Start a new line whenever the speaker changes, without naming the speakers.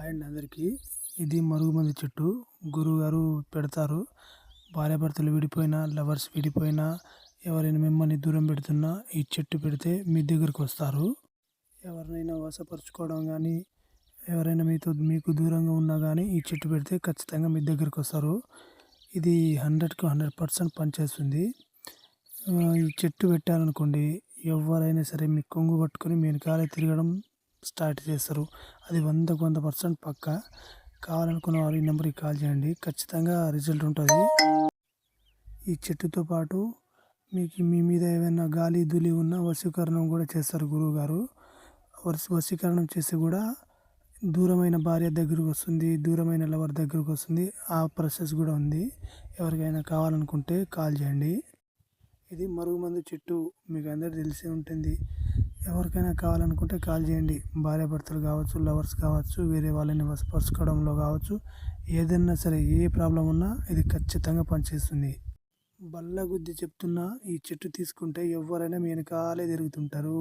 Hi అండి అందరికీ. ఇది మరుగుమంది చెట్టు. గురువుగారు పెడతారు. భార్యాభర్తలు విడిపోయినా, లవర్స్ విడిపోయినా, ఎవరైనా మిమ్మల్ని దూరం పెడుతున్నా ఈ చెట్టు పెడితే మీ దగ్గరికి వస్తారు. ఎవరినైనా వశపరుచుకోవడం కానీ, ఎవరైనా మీకు దూరంగా ఉన్నా కానీ ఈ చెట్టు పెడితే ఖచ్చితంగా మీ దగ్గరికి వస్తారు. ఇది 100కి 100% పనిచేస్తుంది. ఈ చెట్టు పెట్టాలనుకోండి, ఎవరైనా సరే మీ కొంగు పట్టుకొని మీ వెనకాలే తిరగడం స్టార్ట్ చేస్తారు. అది 100కి 100% పక్కా. కావాలనుకున్న వారు ఈ నెంబర్కి కాల్ చేయండి, ఖచ్చితంగా రిజల్ట్ ఉంటుంది. ఈ చెట్టుతో పాటు మీ మీద ఏమైనా గాలి ధూళి ఉన్నా వశీకరణం కూడా చేస్తారు గురువుగారు. వశీకరణం చేసి కూడా దూరమైన భార్య దగ్గరకు వస్తుంది, దూరమైన లవర్ దగ్గరకు వస్తుంది. ఆ ప్రాసెస్ కూడా ఉంది. ఎవరికైనా కావాలనుకుంటే కాల్ చేయండి. ఇది మరుగుమందు చెట్టు, మీకు అందరికీ తెలిసే ఉంటుంది. ఎవరికైనా కావాలనుకుంటే కాల్ చేయండి. భార్యాభర్తలు కావచ్చు, లవర్స్ కావచ్చు, వేరే వాళ్ళని వశపరచుకోవడంలో కావచ్చు, ఏదైనా సరే ఏ ప్రాబ్లం ఉన్నా ఇది ఖచ్చితంగా పనిచేస్తుంది. బల్లగుద్ది చెప్తున్నా, ఈ చెట్టు తీసుకుంటే ఎవరైనా మీ వెనకాలే తిరుగుతుంటారు.